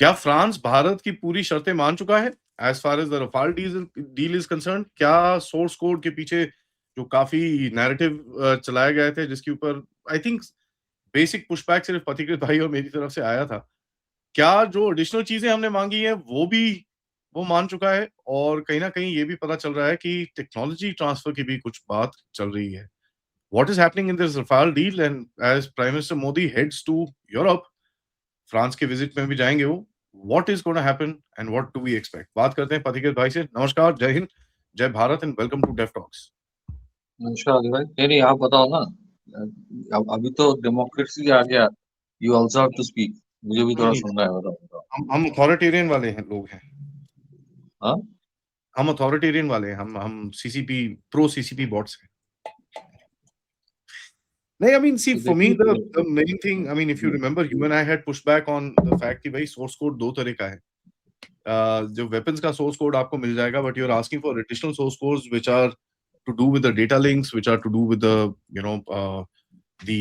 क्या फ्रांस भारत की पूरी शर्तें मान चुका है? As far as the Rafale deal is concerned, क्या सोर्स कोड के पीछे जो काफ़ी नैरेटिव चलाए गए थे, जिसके ऊपर आई थिंक बेसिक पुशबैक सिर्फ पथिकृत भाई और मेरी तरफ से आया था। क्या जो एडिशनल चीज़ें हमने माँगी हैं, वो मान चुका है? और कहीं न कहीं ये भी पता चल रहा है कि टेक्नोलॉजी ट्रांसफर की भी कुछ बात चल रही है। What is happening in this Rafale deal and as prime minister Modi heads to Europe, France के विज़िट में भी जाएँगे वो, what is gonna happen and what do we expect? बात करते हैं पथिकृत भाई से। नमस्कार, जय हिंद, जय Bharat and welcome to Def Talks. नमस्कार अली भाई। नहीं नहीं, आप बताओ ना। अभी तो डेमोक्रेसी आ गया। You also have to speak. मुझे भी नहीं, थोड़ा नहीं, सुनना है, बताओ बताओ। हम अथॉरिटेरियन वाले हैं लोग हैं। हाँ। हम अथॉरिटेरियन वाले हैं, हम सीसीपी प्रो सीसीपी बॉट्स हैं। No, I mean, see, तो for me, देखिए the main thing, I mean, if you remember, you and I had pushed back on the fact कि भाई source code दो तरह का है। जो weapons का source code आपको मिल जाएगा, but you're asking for additional source codes which are to do with the data links, which are to do with the, the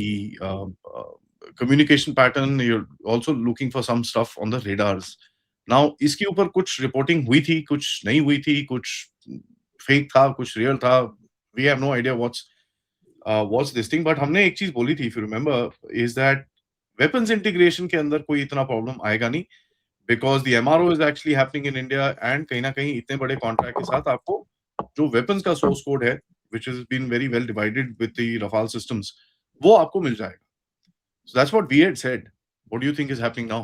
communication pattern. You're also looking for some stuff on the radars. Now, इसके ऊपर कुछ reporting हुई थी, कुछ नहीं हुई थी, कुछ fake था, कुछ real था। We have no idea what's this thing, but हमने एक चीज बोली थी, if you remember, is that weapons integration के अंदर कोई इतना प्रॉब्लम आएगा नहीं, because the MRO is actually happening in India, and कहीं ना कहीं इतने बड़े कॉन्ट्रैक्ट के साथ आपको जो weapons का सोर्स कोड है, which has been very well divided with the Rafale systems, वो आपको मिल जाएगा. So that's what we had said. What do you think is happening now?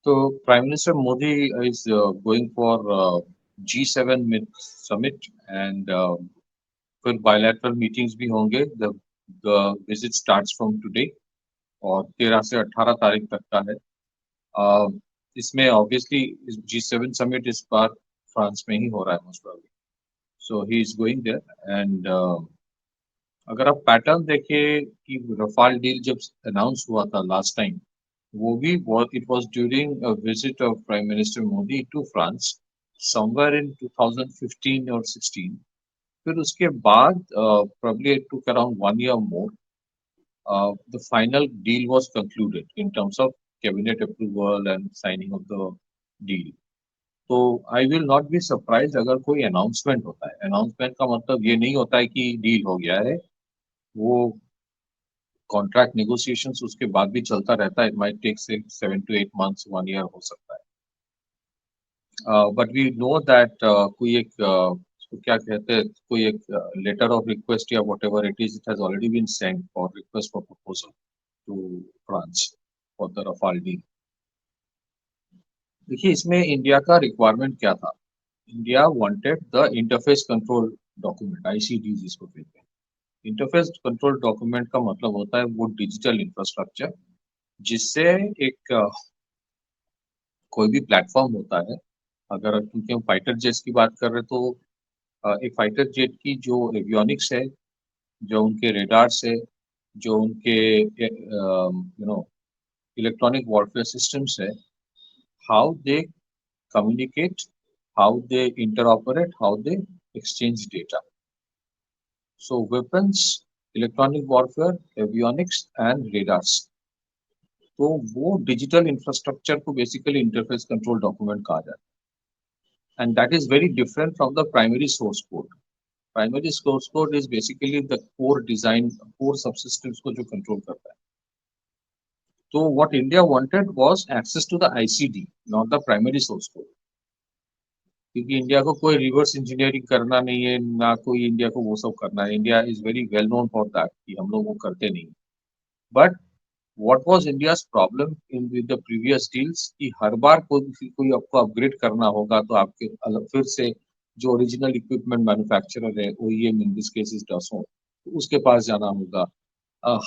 तो prime minister Modi is going for G7 summit and फिर bilateral meetings भी होंगे। The visit starts from today और 13 से 18 तारीख तक का है। इसमें ऑब्वियसली G7 समिट इस बार फ्रांस में ही हो रहा है most probably. So he is going there and अगर आप पैटर्न देखें कि रफाल डील जब अनाउंस हुआ था लास्ट टाइम, वो भी it was during a visit of prime minister Modi to France somewhere in 2015 और 16। फिर उसके बाद probably it took around 1 year more. The final deal was concluded in terms of cabinet approval and signing of the deal. तो I will not be surprise अगर कोई announcement होता है। Announcement का मतलब ये नहीं होता है कि डील हो गया है। वो कॉन्ट्रैक्ट नेगोशिएशंस उसके बाद भी चलता रहता है। It might take 7 to 8 months, 1 year हो सकता है। बट वी नो दैट कोई एक उसको क्या कहते हैं, कोई एक लेटर ऑफ रिक्वेस्ट या whatever it is, it has already been send for request for proposal to France for the Rafale deal. देखिए, इसमें इंडिया का रिक्वायरमेंट क्या था। India wanted the interface control document, ICD जिसको कहते हैं। Interface control document का मतलब होता है वो डिजिटल इंफ्रास्ट्रक्चर जिससे एक कोई भी प्लेटफॉर्म होता है। अगर क्योंकि हम फाइटर जेट्स की बात कर रहे हैं तो एक फाइटर जेट की जो एवियोनिक्स है, जो उनके रेडार्स है, जो उनके इलेक्ट्रॉनिक वॉरफेयर सिस्टम्स है, how they communicate, how they interoperate, how they exchange data. So weapons, electronic warfare, avionics and radars. तो वो डिजिटल इंफ्रास्ट्रक्चर को बेसिकली इंटरफेस कंट्रोल डॉक्यूमेंट कहा जाता है and that is very different from the primary source code. Primary source code is basically the core design, core subsystems को जो control करता है। तो what India wanted was access to the ICD, not the primary source code. क्योंकि India को कोई reverse engineering करना नहीं है, ना कोई इंडिया को वो सब करना है। India is very well known for that कि हम लोग वो करते नहीं। But what was India's problem in with the previous deals कि हर बार कोई आपको अपग्रेड करना होगा तो आपके अलग फिर से जो ओरिजिनल इक्विपमेंट मैन्युफैक्चरर है, OEM in this case is Dassault, तो उसके पास जाना होगा।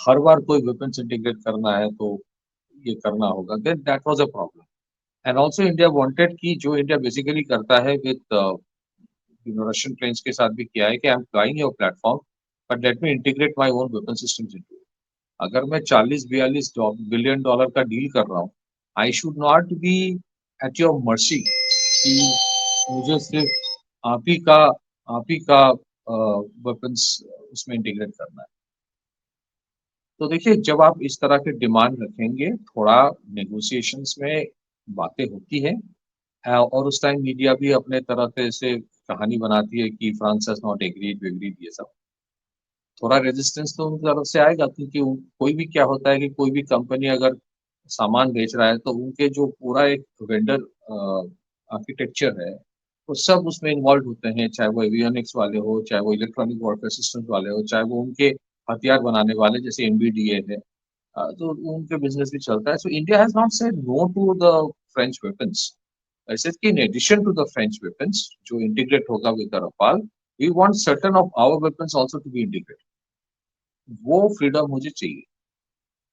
हर बार कोई वेपन्स इंटीग्रेट करना है तो ये करना होगा। Then that was a problem. And also India wanted कि जो इंडिया बेसिकली करता है विद रशियन प्लेन्स के साथ भी किया है कि I am flying your platform but let me integrate my own weapon systems into it. अगर मैं 40-42 बिलियन डॉलर का डील कर रहा हूँ, I should not be at your mercy कि मुझे सिर्फ आप ही का वेपन्स उसमें इंटीग्रेट करना है। तो देखिए, जब आप इस तरह के डिमांड रखेंगे, थोड़ा नेगोशिएशंस में बातें होती है, और उस टाइम मीडिया भी अपने तरह से कहानी बनाती है कि फ्रांस हैज नॉट एग्रीड ये सब। थोड़ा रेजिस्टेंस तो उनकी तरफ से आएगा, क्योंकि कोई भी क्या होता है कि कोई भी कंपनी अगर सामान बेच रहा है तो उनके जो पूरा एक वेंडर आर्किटेक्चर है, वो सब उसमें इन्वॉल्व होते हैं, चाहे वो एवियोनिक्स वाले हो, चाहे वो इलेक्ट्रॉनिक वॉरफेयर सिस्टम वाले हो, चाहे वो उनके हथियार बनाने वाले जैसे एनबीडीए है, तो उनके बिजनेस भी चलता है। So India has not said no to the French weapons. ऐसे कि in addition to the French weapons जो इंटीग्रेट होगा with the Rafale, we want certain of our weapons also to be integrated. वो freedom मुझे चाहिए।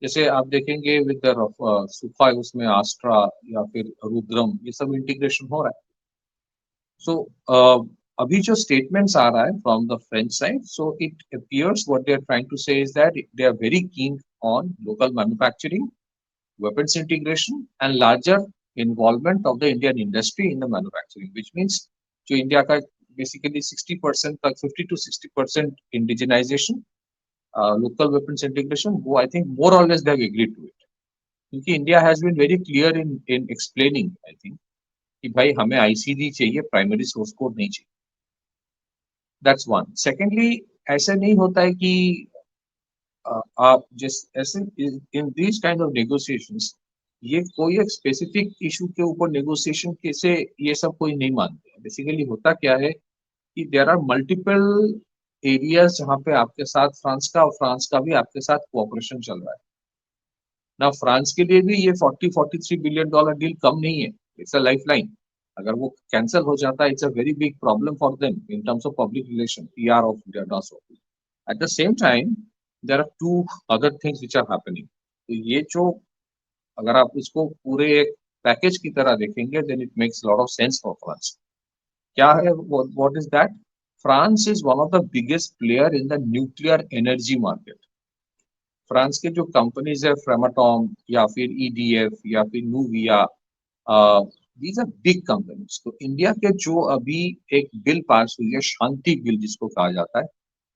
जैसे आप देखेंगे विद द सुखा, उसमें आस्ट्रा या फिर रुद्रम, ये सब इंटीग्रेशन हो रहा है। सो अभी जो स्टेटमेंट्स आ रहा है from the French side, so it appears what they are trying to say is that they are very keen on local manufacturing, weapons integration, and larger involvement of the Indian industry in the manufacturing, which means जो India का basically 60% तक, 50 to 60% indigenization, local weapons integration, वो I think more or less they have agreed to it, क्योंकि India has been very clear in explaining, I think, कि भाई हमें ICD चाहिए, primary source code नहीं चाहिए। That's one. सेकेंडली, ऐसे नहीं होता है कि आप जिस ऐसे in these kind of negotiations, ये कोई एक स्पेसिफिक इशू के ऊपर नेगोशिएशन कैसे, ये सब कोई नहीं मानते हैं। बेसिकली होता क्या है कि देयर आर मल्टीपल एरियाज जहाँ पे आपके साथ फ्रांस का, और फ्रांस का भी आपके साथ कोऑपरेशन चल रहा है ना। फ्रांस के लिए भी ये 43 बिलियन डॉलर डील कम नहीं है, इट्स अ लाइफ लाइन। अगर वो कैंसिल हो जाता है, it's a very big problem for them in terms of public relation, PR of India. At the same time there are two other things which are happening. तो ये जो, अगर आप इसको पूरे एक पैकेज की तरह देखेंगे, then it makes lot of sense for France. क्या है, what is that? France is one of the biggest player in the nuclear energy market. France के जो कंपनीज है, फ्रेमाटॉम या फिर ईडीएफ या फिर नूविया, दीज आर बिग कंपनीज। तो इंडिया के जो अभी एक बिल पास हुई है, शांति बिल जिसको कहा जाता है,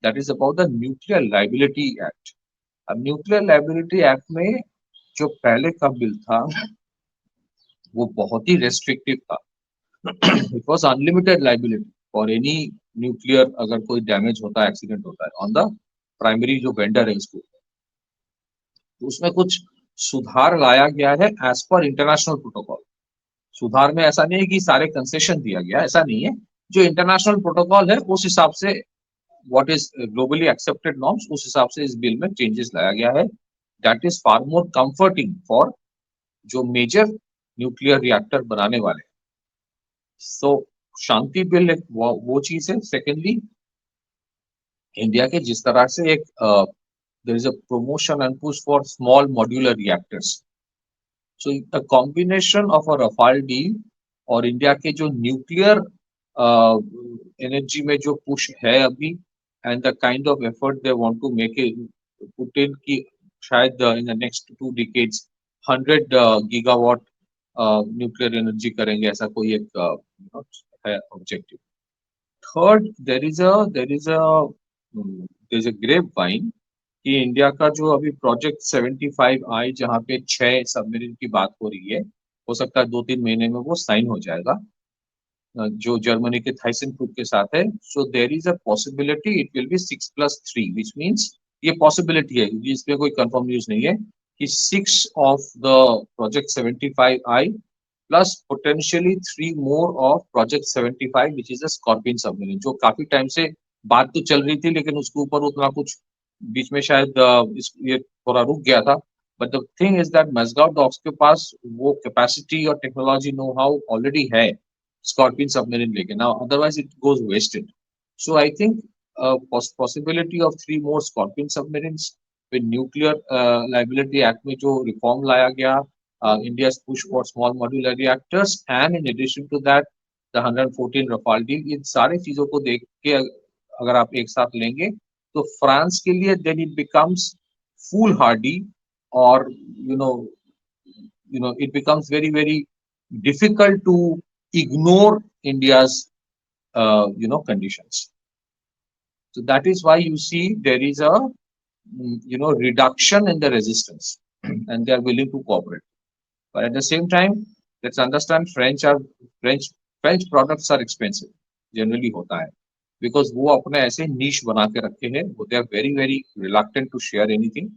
that is about the nuclear liability act. अब न्यूक्लियर लाइबिलिटी एक्ट में जो पहले का बिल था, वो बहुत ही रेस्ट्रिक्टिव था। It was unlimited liability for any nuclear, अगर कोई डैमेज होता है, एक्सीडेंट होता है ऑन द प्राइमरी जो वेंडर है उसको। तो उसमें कुछ सुधार लाया गया है एज पर इंटरनेशनल प्रोटोकॉल। सुधार में ऐसा नहीं है कि सारे कंसेशन दिया गया, ऐसा नहीं है। जो इंटरनेशनल प्रोटोकॉल है उस हिसाब से, what is globally accepted norms, उस हिसाब से इस बिल में चेंजेस लाया गया है। That is far more comforting for जो मेजर न्यूक्लियर रिएक्टर बनाने वाले। सो शांति बिल एक वो चीज है। सेकेंडली, इंडिया के जिस तरह से एक there is a promotion and push for small modular reactors. So a combination of a Rafale deal और इंडिया के जो न्यूक्लियर एनर्जी में जो पुश है अभी, and the kind of effort they want to make it put in, की शायद in the next 2 decades 100 gigawatt nuclear energy करेंगे, ऐसा कोई एक है objective. Third, there is a grapevine कि इंडिया का जो अभी प्रोजेक्ट 75 आई, जहाँ पे 6 सबमरीन की बात हो रही है, हो सकता है 2-3 महीने में वो साइन हो जाएगा, जो जर्मनी के थाइसेनक्रूप के साथ है। So there is a possibility it will be 6+3, which means ये पॉसिबिलिटी है, इसमें कोई कंफर्म न्यूज नहीं है, कि 6 of the project 75 I plus potentially 3 more of प्रोजेक्ट 75, which is a Scorpene submarine, जो काफी टाइम से बात तो चल रही थी, लेकिन उसके ऊपर उतना कुछ बीच में शायद ये थोड़ा रुक गया था। But the thing is that Mazagon docks के पास वो कैपेसिटी और टेक्नोलॉजी नो हाउ ऑलरेडी है स्कॉर्पियन सबमरीन लेके, now otherwise it goes wasted. So I think possibility of 3 more Scorpion submarines with nuclear liability act में जो रिफॉर्म लाया गया, India's push for small modular reactors, and in addition to that the 114 Rafale deal, इन सारे चीजों को देख के अगर आप एक साथ लेंगे, तो फ्रांस के लिए then it becomes foolhardy, और it becomes very very difficult to ignore India's conditions. So that is why you see there is a reduction in the resistance, and they are willing to cooperate. But at the same time, let's understand French French products are expensive. Generally होता है because वो अपने ऐसे niche बना के रखे हैं. They are very very reluctant to share anything.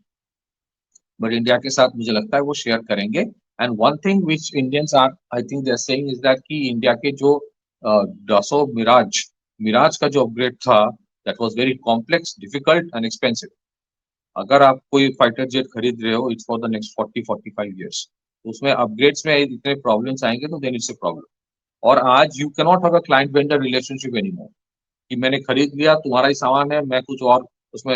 But India के साथ मुझे लगता है वो शेयर करेंगे. And one thing which Indians are I think they are saying is that कि इंडिया के जो डसो मिराज मिराज का जो अपग्रेड था that was very complex difficult and expensive. अगर आप कोई फाइटर जेट खरीद रहे हो it's for the next 40-45 years, तो उसमें अपग्रेड्स में इतने प्रॉब्लम्स आएंगे तो देन इट्स अ प्रॉब्लम. और आज you can not have a client vendor relationship anymore कि मैंने खरीद लिया तुम्हारा ही सामान है मैं कुछ और उसमें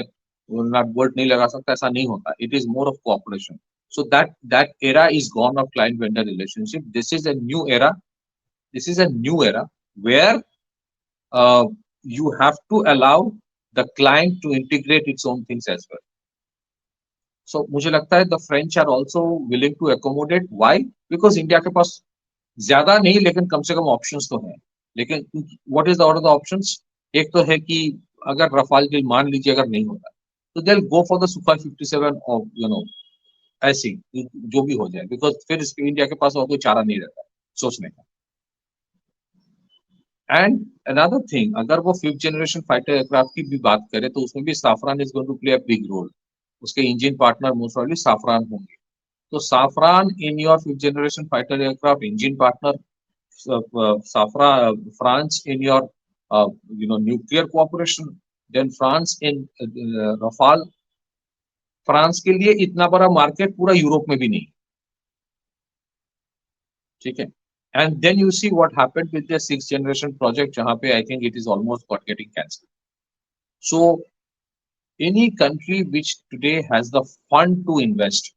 नट बोल्ट नहीं लगा सकता. ऐसा नहीं होता. It is more of cooperation. So that era is gone of client vendor relationship. This is a new era. This is a new era where uh, you have to allow the client to integrate its own things as well. So मुझे लगता है the French are also willing to accommodate. Why? Because India के पास ज्यादा नहीं लेकिन कम से कम options तो हैं. लेकिन what is the order of the options? एक तो है कि अगर रफाल डील मान लीजिए अगर नहीं होता तो they'll go for the Sukhoi 57 or ऐसी जो भी हो जाए बिकॉज फिर इंडिया के पास और कोई चारा नहीं रहता सोचने का. एंड अनदर थिंग अगर वो 5th जनरेशन फाइटर एयरक्राफ्ट की भी बात करें तो उसमें भी Safran is going to play a big role. उसके engine partner most probably Safran होंगे. तो Safran in your 5th generation fighter aircraft engine partner, Safran France in your nuclear cooperation, then France in Rafale. France के लिए इतना बड़ा market पूरा Europe में भी नहीं. ठीक है. And then you see what happened with the 6th generation project जहां पे I think it is almost got getting cancel. So any country which today has the fund to invest,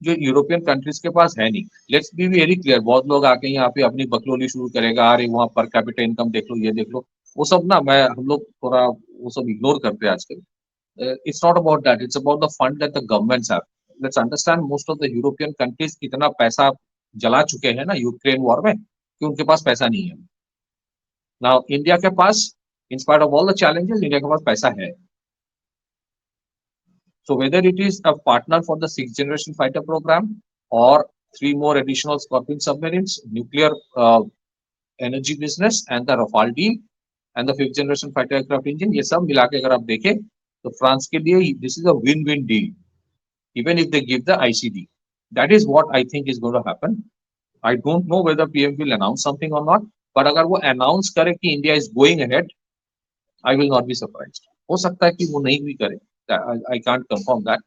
जो European countries के पास है नहीं. Let's be very clear. बहुत लोग आके यहाँ पे अपनी बकलोली शुरू करेगा, अरे वहां पर कैपिटल इनकम देख लो, ये देख लो. वो सब ना मैं हम लोग थोड़ा वो सब इग्नोर करते हैं आजकल. It's not about that. It's about the fund that the governments have. Let's understand most of the European countries इतना पैसा जला चुके हैं ना यूक्रेन वॉर में कि उनके पास पैसा नहीं है. Now इंडिया के पास in spite of all the challenges India के पास पैसा है. So whether it is a partner for the 6th generation fighter program or 3 more additional Scorpion submarines, nuclear energy business and the Rafale deal and the 5th generation fighter aircraft engine, ये सब मिला के अगर आप देखें तो France के लिए this is a win-win deal. Even if they give the ICD, that is what I think is going to happen. I don't know whether PM will announce something or not, but अगर वो announce करे कि India is going ahead, I will not be surprised. हो सकता है कि वो नहीं भी करे. I can't confirm that.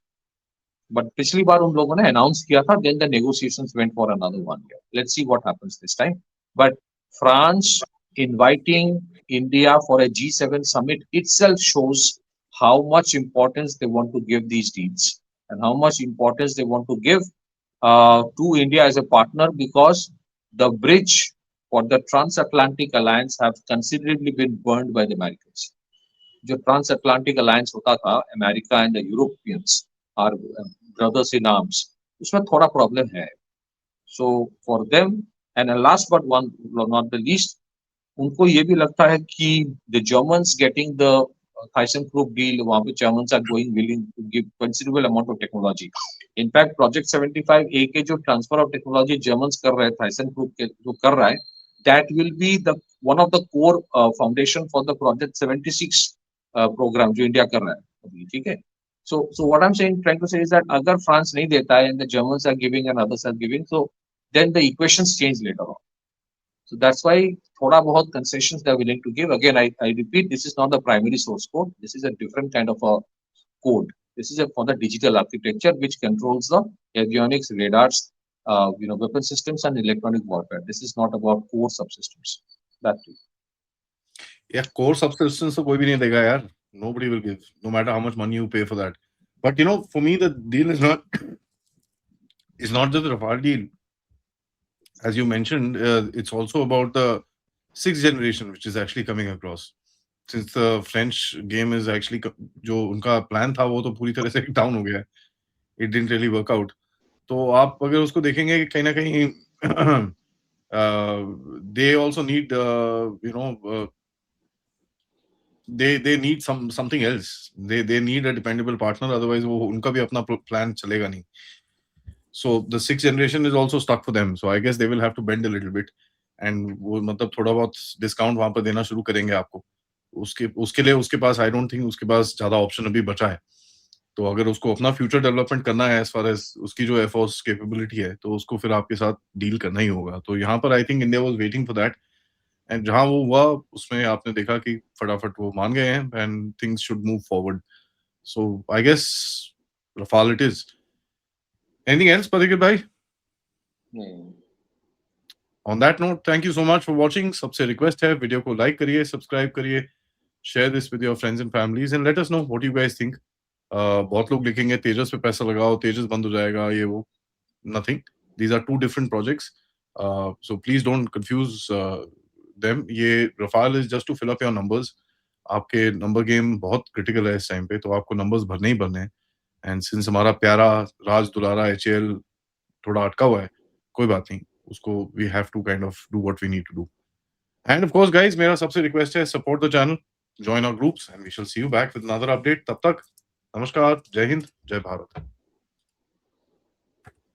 But पिछली बार उन लोगों ने announce किया था, then the negotiations went for another 1 year. Let's see what happens this time. But France inviting India for a G7 summit itself shows how much importance they want to give these deals and how much importance they want to give to India as a partner, because the bridge for the transatlantic alliance have considerably been burned by the Americans. जो transatlantic alliance होता था, America and the Europeans are brothers in arms, उसमें थोड़ा problem है. So for them, and last but one not the least, उनको ये भी लगता है कि the Germans getting the ThyssenKrupp deal, वहाँ पे Germans are going willing to give considerable amount of technology. In fact, Project 75A के जो transfer of technology Germans कर रहे हैं, ThyssenKrupp के जो कर रहा है, that will be the one of the core foundation for the Project 76 program जो India कर रहा है. ठीक है. So what I'm trying to say is that अगर France नहीं देता है and the Germans are giving and others are giving, so then the equations change later on. So that's why thoda bahut concessions they are willing to give. Again, I repeat, this is not the primary source code. This is a different kind of a code. This is for the digital architecture which controls the avionics, radars, weapon systems and electronic warfare. This is not about core subsystems. That's it. Yeah, core subsystems तो कोई भी नहीं देगा यार. Nobody will give, no matter how much money you pay for that. But for me, the deal is not just the Rafale deal. As you mentioned, it's also about the 6th generation, which is actually coming across. Since the French game is actually, जो उनका plan था वो तो पूरी तरह से down हो गया है. It didn't really work out. तो आप अगर उसको देखेंगे कि कहीं ना कहीं they also need they need something else. They need a dependable partner, otherwise वो उनका भी अपना plan चलेगा नहीं. So the sixth generation is also stuck for them. So I guess they will have to bend a little bit. And वो मतलब थोड़ा बहुत डिस्काउंट वहां पर देना शुरू करेंगे आपको. उसके लिए उसके पास आई डोंट थिंक उसके पास ज्यादा ऑप्शन अभी बचा है. तो अगर उसको अपना फ्यूचर डेवलपमेंट करना है एज फार एज उसकी जो एफओर्स कैपेबिलिटी है, तो उसको फिर आपके साथ डील करना ही होगा. तो यहाँ पर I think India was waiting for that. And जहां वो हुआ उसमें आपने देखा कि फटाफट वो मान गए हैं and things should move forward. So I guess Rafale it is. Anything else Pathik भाई? On that note, thank you so much for watching. सबसे रिक्वेस्ट है वीडियो को लाइक करिए, सब्सक्राइब करिए, share this with your friends and families and let us know what you guys think. बहुत लोग लिखेंगे तेजस पे पैसा लगाओ, तेजस बंद हो जाएगा, ये वो. Nothing. These are two different projects. So please don't confuse them. ये Rafale is just to fill up your numbers. आपके नंबर गेम बहुत क्रिटिकल है इस टाइम पे, तो आपको नंबर्स भरने ही भरने हैं. एंड सिंस हमारा प्यारा राज दुलारा HAL थोड़ा अटका हुआ है, कोई बात नहीं, उसको we have to kind of do what we need to do. And of course, guys, मेरा सबसे रिक्वेस्ट है support the channel, join our groups, and we shall see you back with another update. तब तक नमस्कार, जय हिंद, जय भारत.